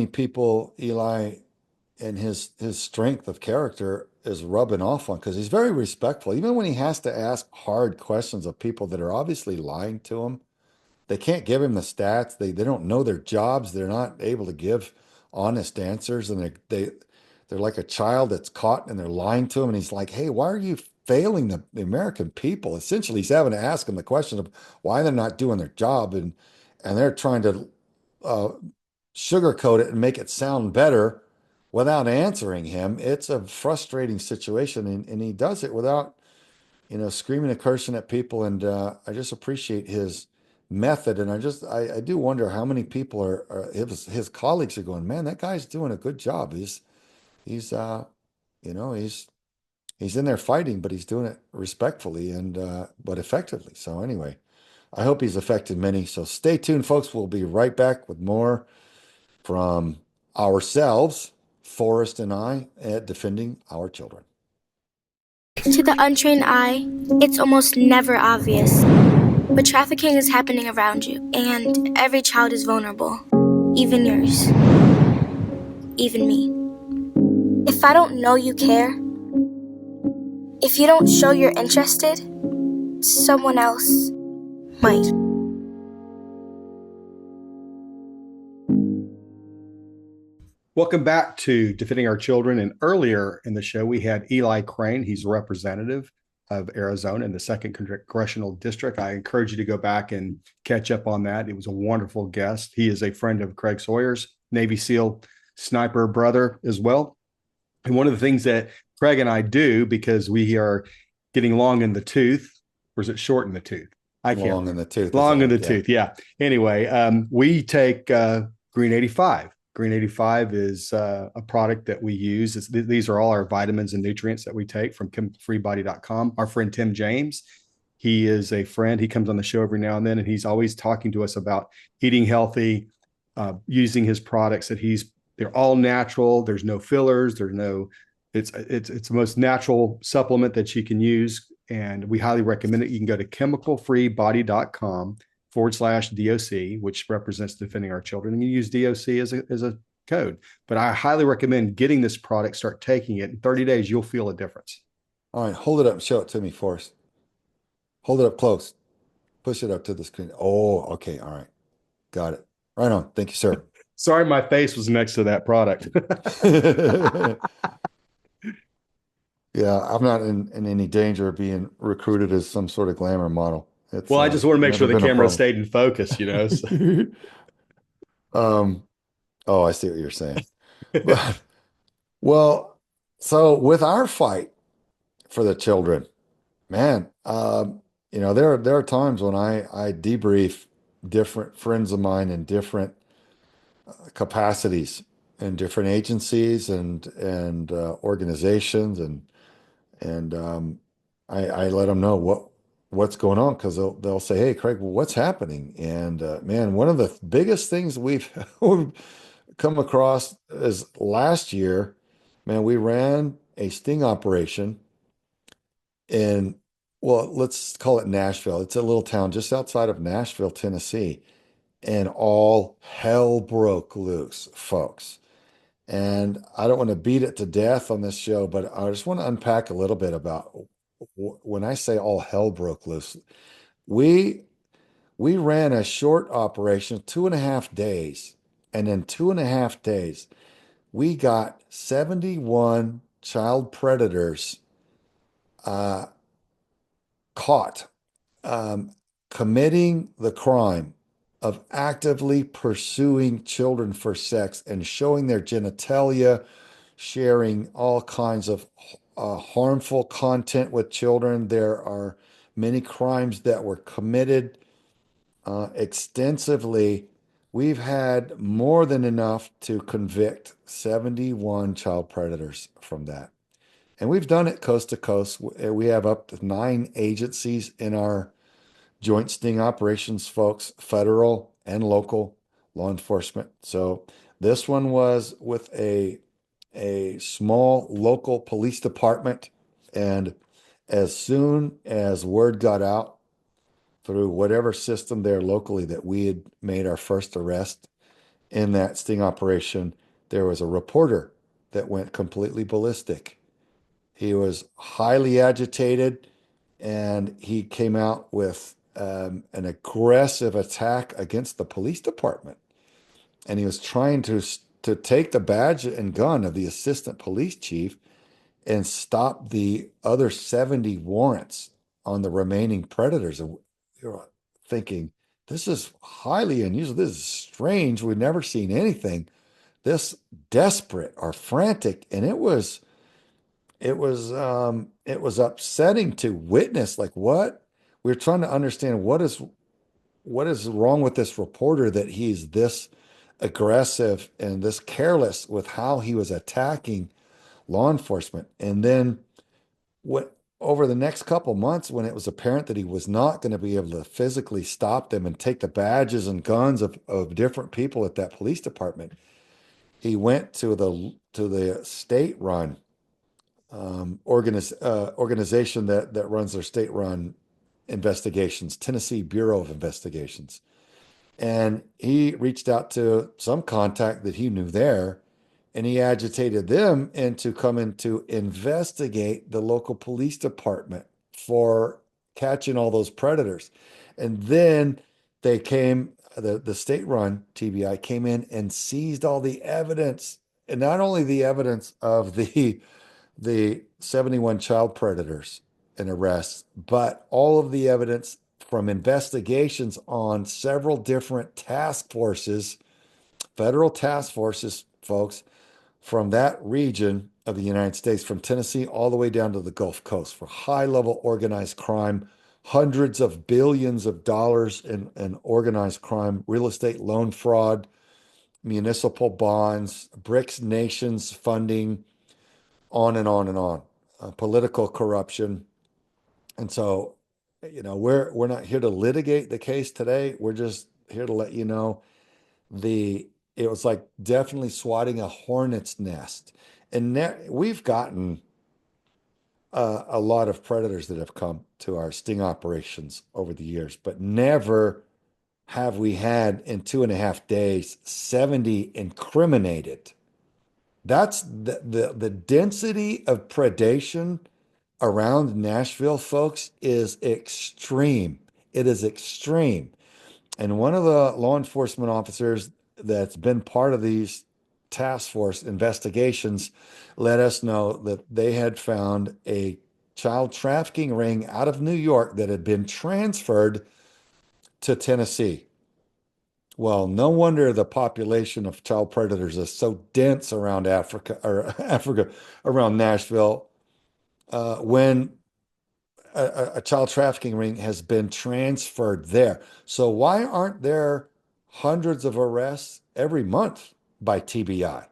people Eli and his strength of character is rubbing off on, because he's very respectful. Even when he has to ask hard questions of people that are obviously lying to him, they can't give him the stats. They don't know their jobs. They're not able to give honest answers, and they're like a child that's caught and they're lying to him. And he's like, "Hey, why are you failing the American people?" Essentially, he's having to ask them the question of why they're not doing their job, and they're trying to uh, sugarcoat it and make it sound better without answering him. It's a frustrating situation, and he does it without, screaming and cursing at people. And I just appreciate his method. And I do wonder how many people are his colleagues are going, man, that guy's doing a good job. He's you know, he's in there fighting, but he's doing it respectfully and but effectively. So anyway, I hope he's affected many. So stay tuned, folks. We'll be right back with more from ourselves, Forrest and I, at defending our children. To the untrained eye, it's almost never obvious. But trafficking is happening around you, and every child is vulnerable. Even yours. Even me. If I don't know you care, if you don't show you're interested, someone else might. Welcome back to Defending Our Children. And earlier in the show, we had Eli Crane. He's a representative of Arizona in the 2nd Congressional District. I encourage you to go back and catch up on that. It was a wonderful guest. He is a friend of Craig Sawyer's, Navy SEAL sniper brother as well. And one of the things that Craig and I do, because we are getting long in the tooth, or is it short in the tooth? I can't. Long in the tooth. Long in the tooth, yeah. Anyway, we take Green 85. Green 85 is a product that we use. These are all our vitamins and nutrients that we take from chemicalfreebody.com. Our friend Tim James, he is a friend. He comes on the show every now and then, and he's always talking to us about eating healthy, using his products they're all natural. There's no fillers. It's the most natural supplement that you can use. And we highly recommend it. You can go to chemicalfreebody.com/DOC, which represents Defending Our Children. And you use DOC as a code. But I highly recommend getting this product, start taking it. In 30 days, you'll feel a difference. All right, hold it up and show it to me, Forrest. Hold it up close. Push it up to the screen. Oh, okay. All right. Got it. Right on. Thank you, sir. Sorry, my face was next to that product. Yeah, I'm not in any danger of being recruited as some sort of glamour model. Well, I just want to make sure the never been a camera problem. stayed in focus, so. Oh, I see what you're saying. Well, so with our fight for the children, man, there are times when I debrief different friends of mine in different capacities in different agencies and organizations, and I let them know what's going on, because they'll say, "Hey, Craig, what's happening?" And man, one of the biggest things we've come across is last year, man, we ran a sting operation in, well, let's call it Nashville. It's a little town just outside of Nashville, Tennessee, and all hell broke loose, folks. And I don't want to beat it to death on this show, but I just want to unpack a little bit about when I say all hell broke loose. We we ran a short operation, 2.5 days, and in 2.5 days, we got 71 child predators uh, caught um, committing the crime of actively pursuing children for sex and showing their genitalia, sharing all kinds of harmful content with children. There are many crimes that were committed extensively. We've had more than enough to convict 71 child predators from that. And we've done it coast to coast. We have up to 9 agencies in our joint sting operations, folks, federal and local law enforcement. So this one was with a small local police department. And as soon as word got out through whatever system there locally that we had made our first arrest in that sting operation, there was a reporter that went completely ballistic. He was highly agitated and he came out with an aggressive attack against the police department. And he was trying to take the badge and gun of the assistant police chief and stop the other 70 warrants on the remaining predators. And you're thinking, this is highly unusual. This is strange. We've never seen anything this desperate or frantic. And it was upsetting to witness. Like, what? We're trying to understand what is wrong with this reporter that he's this aggressive and this careless with how he was attacking law enforcement. And then what, over the next couple months, when it was apparent that he was not going to be able to physically stop them and take the badges and guns of different people at that police department, he went to the state-run organization that runs their state-run investigations, Tennessee Bureau of Investigations. And he reached out to some contact that he knew there, and he agitated them into coming to investigate the local police department for catching all those predators. And then the state-run TBI came in and seized all the evidence, and not only the evidence of the 71 child predators and arrests, but all of the evidence from investigations on several different task forces, federal task forces, folks, from that region of the United States, from Tennessee all the way down to the Gulf Coast, for high-level organized crime, hundreds of billions of dollars in organized crime, real estate loan fraud, municipal bonds, BRICS nations funding, on and on and on, political corruption. And so, we're not here to litigate the case today. We're just here to let you know it was like definitely swatting a hornet's nest. And we've gotten a lot of predators that have come to our sting operations over the years, but never have we had in 2.5 days 70 incriminated. That's the density of predation around Nashville, folks, is extreme. It is extreme. And one of the law enforcement officers that's been part of these task force investigations let us know that they had found a child trafficking ring out of New York that had been transferred to Tennessee. Well, no wonder the population of child predators is so dense around Africa, around Nashville, when a child trafficking ring has been transferred there. So why aren't there hundreds of arrests every month by TBI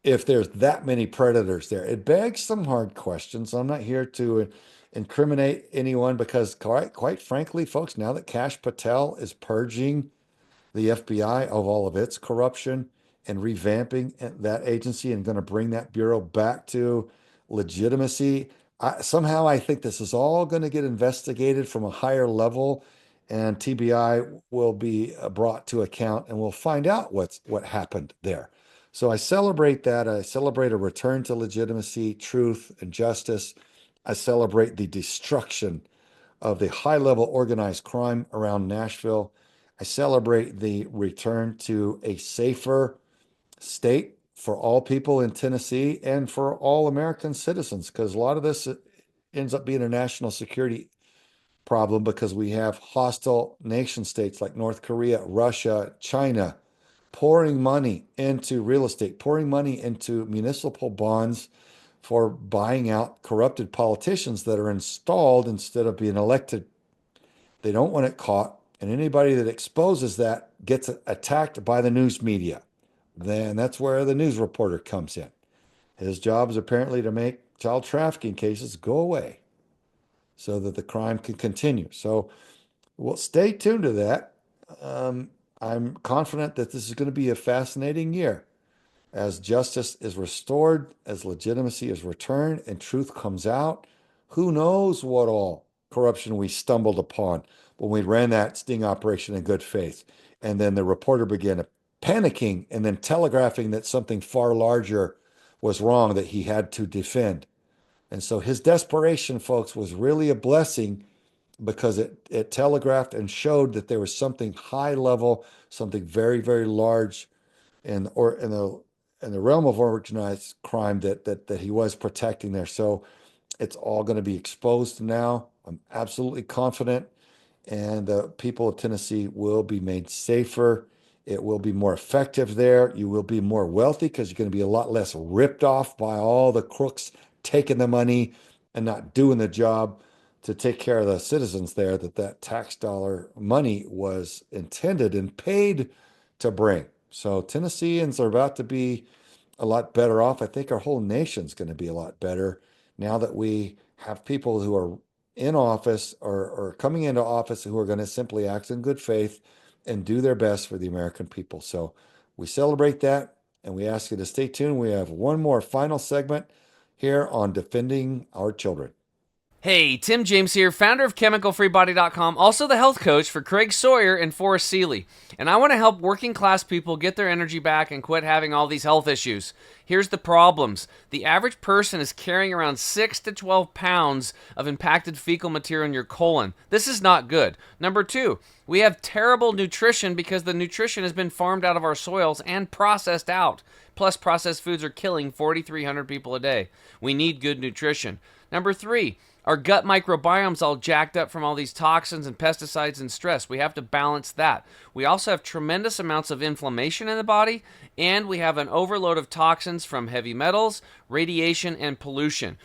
if there's that many predators there? It begs some hard questions. I'm not here to incriminate anyone because quite frankly, folks, now that Kash Patel is purging the FBI of all of its corruption and revamping that agency and going to bring that bureau back to legitimacy. Somehow I think this is all going to get investigated from a higher level, and TBI will be brought to account, and we'll find out what happened there. So I celebrate that. I celebrate a return to legitimacy, truth, and justice. I celebrate the destruction of the high-level organized crime around Nashville. I celebrate the return to a safer state for all people in Tennessee and for all American citizens, because a lot of this ends up being a national security problem because we have hostile nation states like North Korea, Russia, China pouring money into real estate, pouring money into municipal bonds for buying out corrupted politicians that are installed instead of being elected. They don't want it caught, and anybody that exposes that gets attacked by the news media. Then that's where the news reporter comes in. His job is apparently to make child trafficking cases go away so that the crime can continue. So we'll stay tuned to that. I'm confident that this is going to be a fascinating year as justice is restored, as legitimacy is returned, and truth comes out. Who knows what all corruption we stumbled upon when we ran that sting operation in good faith. And then the reporter began panicking and then telegraphing that something far larger was wrong that he had to defend. And so his desperation, folks, was really a blessing because it telegraphed and showed that there was something high level, something very, very large in the realm of organized crime that he was protecting there. So it's all going to be exposed now. I'm absolutely confident, and the people of Tennessee will be made safer. It will be more effective there. You will be more wealthy because you're going to be a lot less ripped off by all the crooks taking the money and not doing the job to take care of the citizens there that tax dollar money was intended and paid to bring. So Tennesseans are about to be a lot better off. I think our whole nation's going to be a lot better now that we have people who are in office or coming into office who are going to simply act in good faith and do their best for the American people. So we celebrate that, and we ask you to stay tuned. We have one more final segment here on defending our children. Hey, Tim James here, founder of ChemicalFreeBody.com, also the health coach for Craig Sawyer and Forrest Seeley. And I want to help working class people get their energy back and quit having all these health issues. Here's the problems. The average person is carrying around 6 to 12 pounds of impacted fecal material in your colon. This is not good. Number 2, we have terrible nutrition because the nutrition has been farmed out of our soils and processed out. Plus, processed foods are killing 4,300 people a day. We need good nutrition. Number 3, our gut microbiome's all jacked up from all these toxins and pesticides and stress. We have to balance that. We also have tremendous amounts of inflammation in the body, and we have an overload of toxins from heavy metals, radiation, and pollution.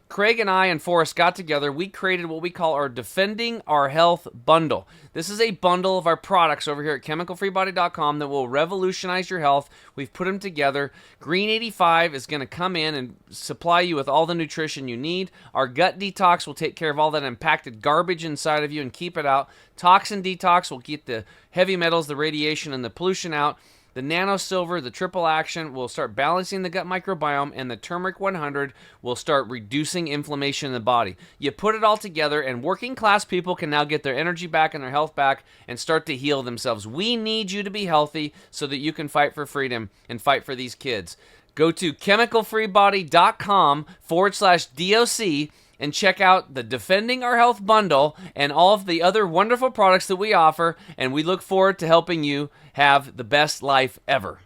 Craig and I and Forrest got together. We created what we call our Defending Our Health bundle. This is a bundle of our products over here at ChemicalFreeBody.com that will revolutionize your health. We've put them together. Green 85 is going to come in and supply you with all the nutrition you need. Our Gut Detox will take care of all that impacted garbage inside of you and keep it out. Toxin Detox will get the heavy metals, the radiation, and the pollution out. The Nano Silver, the Triple Action, will start balancing the gut microbiome, and the Turmeric 100 will start reducing inflammation in the body. You put it all together, and working class people can now get their energy back and their health back and start to heal themselves. We need you to be healthy so that you can fight for freedom and fight for these kids. Go to chemicalfreebody.com/DOC and check out the Defending Our Health bundle and all of the other wonderful products that we offer, and we look forward to helping you have the best life ever.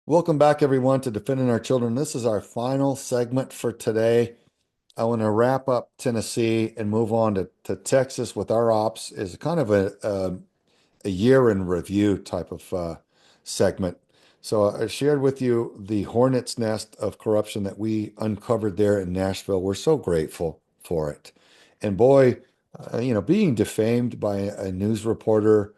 Welcome back, everyone, to Defending Our Children. This is our final segment for today. I want to wrap up Tennessee and move on to Texas with our ops. Is kind of a year in review type of segment. So I shared with you the hornet's nest of corruption that we uncovered there in Nashville. We're so grateful for it. And boy, being defamed by a news reporter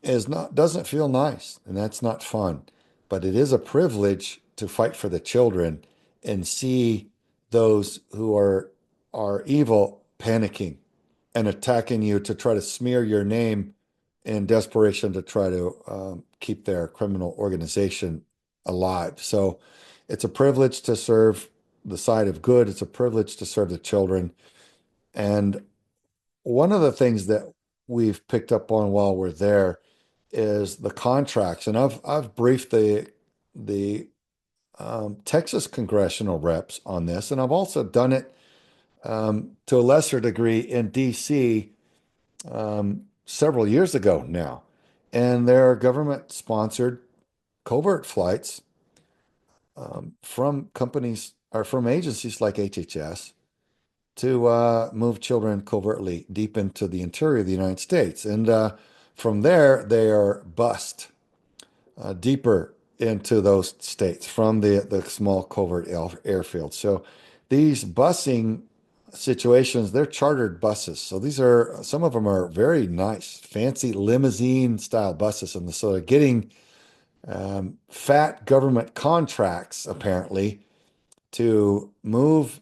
doesn't feel nice, and that's not fun. But it is a privilege to fight for the children and see those who are evil panicking and attacking you to try to smear your name in desperation to try to keep their criminal organization alive. So it's a privilege to serve the side of good. It's a privilege to serve the children. And one of the things that we've picked up on while we're there is the contracts. And I've briefed the Texas congressional reps on this, and I've also done it to a lesser degree in DC several years ago now. And there are government-sponsored covert flights from companies or from agencies like HHS to move children covertly deep into the interior of the United States. And from there, they are bussed deeper into those states from the small covert airfield. So these busing situations, they're chartered buses. So these are, some of them are very nice, fancy limousine style buses. And so they're getting fat government contracts, apparently, to move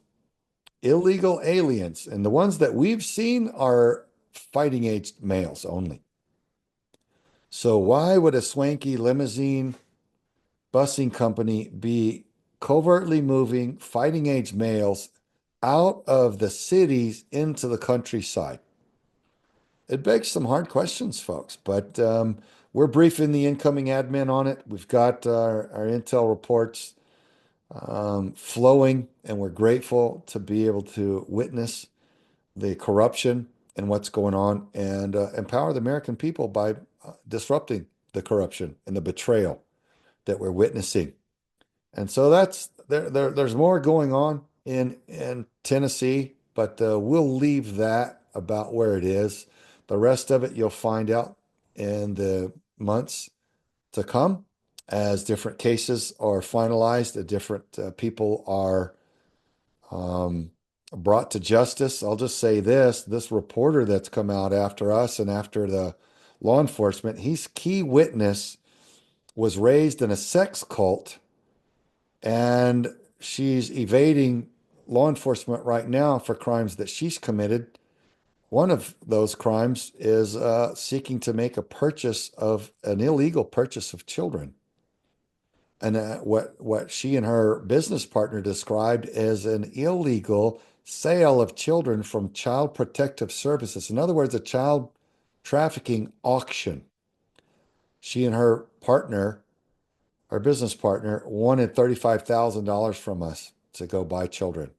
illegal aliens. And the ones that we've seen are fighting age males only. So why would a swanky limousine busing company be covertly moving fighting age males out of the cities into the countryside? It begs some hard questions, folks, but we're briefing the incoming admin on it. We've got our intel reports flowing, and we're grateful to be able to witness the corruption and what's going on, and empower the American people by disrupting the corruption and the betrayal that we're witnessing. And so that's there's more going on in Tennessee, but we'll leave that about where it is. The rest of it you'll find out in the months to come as different cases are finalized, the different people are brought to justice. I'll just say this reporter that's come out after us and after the law enforcement, he's key witness, was raised in a sex cult, and she's evading law enforcement right now for crimes that she's committed. One of those crimes is seeking to make an illegal purchase of children. And what she and her business partner described as an illegal sale of children from Child Protective Services. In other words, a child trafficking auction. She and her partner, our business partner, wanted $35,000 from us to go buy children.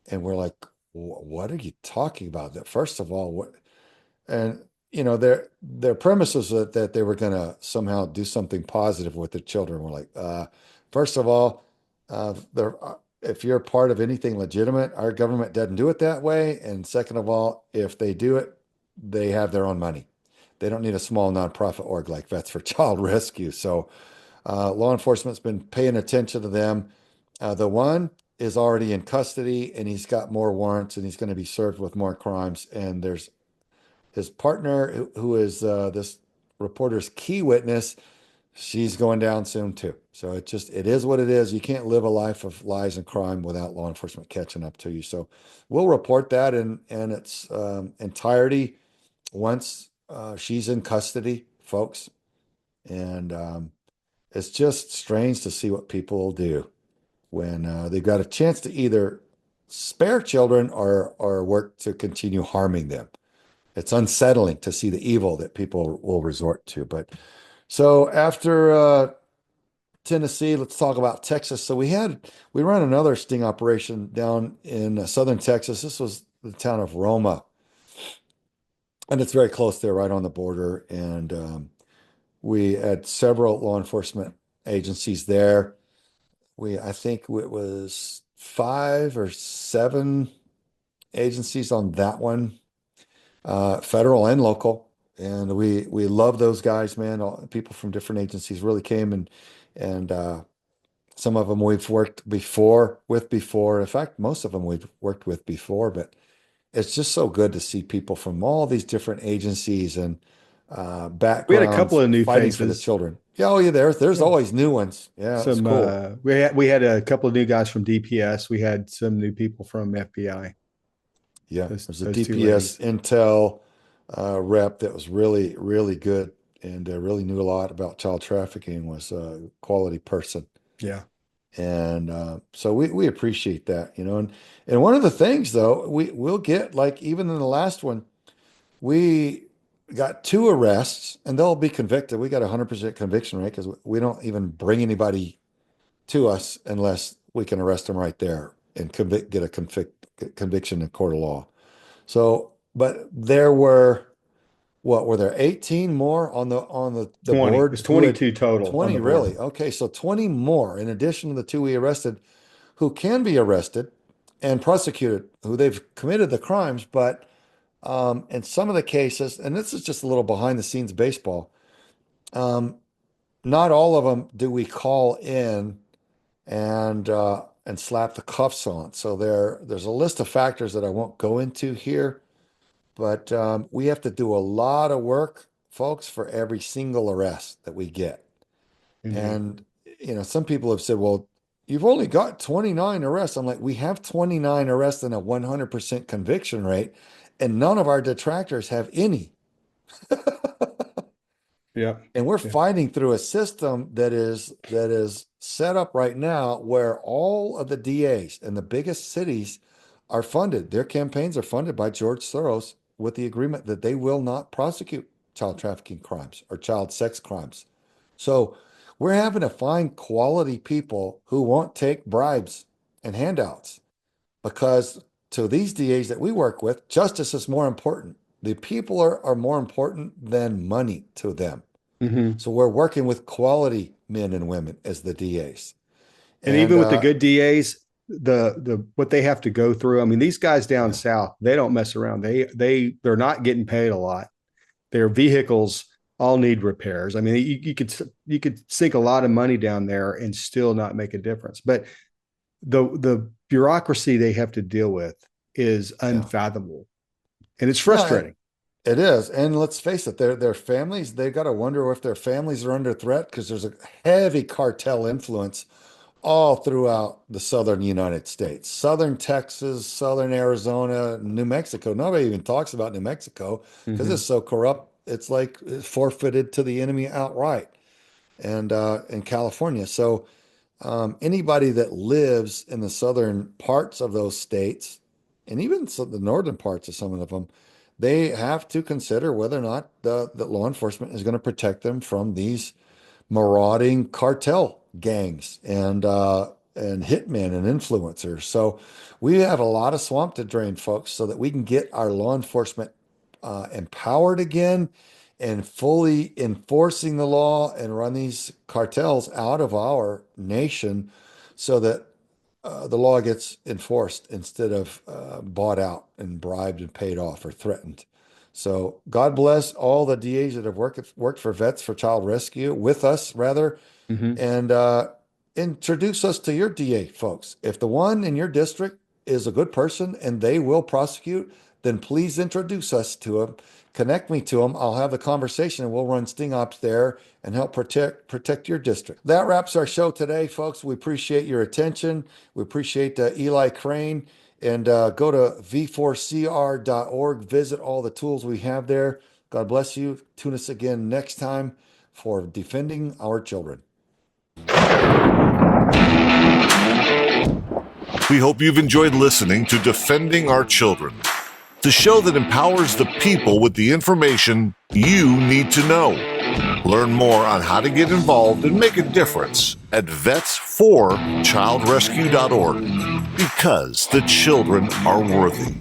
And we're like, what are you talking about? That first of all, what? And their premise was that they were going to somehow do something positive with the children. We're like, first of all, if you're part of anything legitimate, our government doesn't do it that way. And second of all, if they do it, they have their own money. They don't need a small nonprofit org like Vets for Child Rescue. So law enforcement's been paying attention to them. The one is already in custody, and he's got more warrants, and he's going to be served with more crimes. And there's his partner, who is this reporter's key witness. She's going down soon too. So it is what it is. You can't live a life of lies and crime without law enforcement catching up to you. So we'll report that in its entirety once she's in custody, folks. And it's just strange to see what people will do when they've got a chance to either spare children or work to continue harming them. It's unsettling to see the evil that people will resort to. But so after Tennessee, let's talk about Texas. So we ran another sting operation down in southern Texas. This was the town of Roma, and it's very close there, right on the border. And we had several law enforcement agencies there. I think it was 5 or 7 agencies on that one. Federal and local, and we love those guys, man. People from different agencies really came, and some of them we've worked with before. In fact, most of them we've worked with before. But it's just so good to see people from all these different agencies and backgrounds. We had a couple of new fighting faces for the children. Yeah, oh yeah, there's always new ones. Yeah, it's cool. We had a couple of new guys from DPS. We had some new people from FBI. Yeah, there's a DPS intel rep that was really, really good. and really knew a lot about child trafficking, was a quality person. Yeah. And so we appreciate that, you know. And one of the things though, we'll get, like, even in the last one, we got 2 arrests and they'll be convicted. We got 100% conviction rate because we don't even bring anybody to us unless we can arrest them right there and get a conviction in court of law. So, but there were, what were there, 18 more on the 20. board? It's 22 total. 20, on the board. really? Okay, so 20 more in addition to the 2 we arrested, who can be arrested and prosecuted, who they've committed the crimes, but in some of the cases, and this is just a little behind the scenes baseball, not all of them do we call in and slap the cuffs on. So there's a list of factors that I won't go into here, but we have to do a lot of work, folks, for every single arrest that we get. Mhm. And, you know, some people have said, well, you've only got 29 arrests. I'm like, we have 29 arrests and a 100% conviction rate, and none of our detractors have any. Yeah. And we're Yeah. fighting through a system that is set up right now where all of the DAs in the biggest cities are funded. Their campaigns are funded by George Soros with the agreement that they will not prosecute child trafficking crimes or child sex crimes. So we're having to find quality people who won't take bribes and handouts, because to these DAs that we work with, justice is more important. The people are more important than money to them. Mhm. So we're working with quality men and women as the DAs. And even with the good DAs, the what they have to go through. I mean, these guys down south, they don't mess around. They're not getting paid a lot. Their vehicles all need repairs. I mean, you could sink a lot of money down there and still not make a difference. But the bureaucracy they have to deal with is unfathomable, and it's frustrating. It is. And let's face it, their families, they got to wonder if their families are under threat, because there's a heavy cartel influence all throughout the southern United States, southern Texas, southern Arizona, New Mexico. Nobody even talks about New Mexico because it's so corrupt. It's like it's forfeited to the enemy outright. And in California. So anybody that lives in the southern parts of those states, and even the northern parts of some of them, they have to consider whether or not the law enforcement is going to protect them from these marauding cartel gangs and hitmen and influencers. So we have a lot of swamp to drain, folks, so that we can get our law enforcement empowered again and fully enforcing the law and run these cartels out of our nation, so that the law gets enforced instead of bought out and bribed and paid off or threatened. So God bless all the DAs that have worked for Vets for Child Rescue with us, rather, and introduce us to your DA, folks. If the one in your district is a good person and they will prosecute, then please introduce us to them. Connect me to them. I'll have the conversation and we'll run sting ops there and help protect your district. That wraps our show today, folks. We appreciate your attention. We appreciate Eli Crane. And go to v4cr.org. Visit all the tools we have there. God bless you. Tune us again next time for Defending Our Children. We hope you've enjoyed listening to Defending Our Children, the show that empowers the people with the information you need to know. Learn more on how to get involved and make a difference at vets4childrescue.org, because the children are worthy.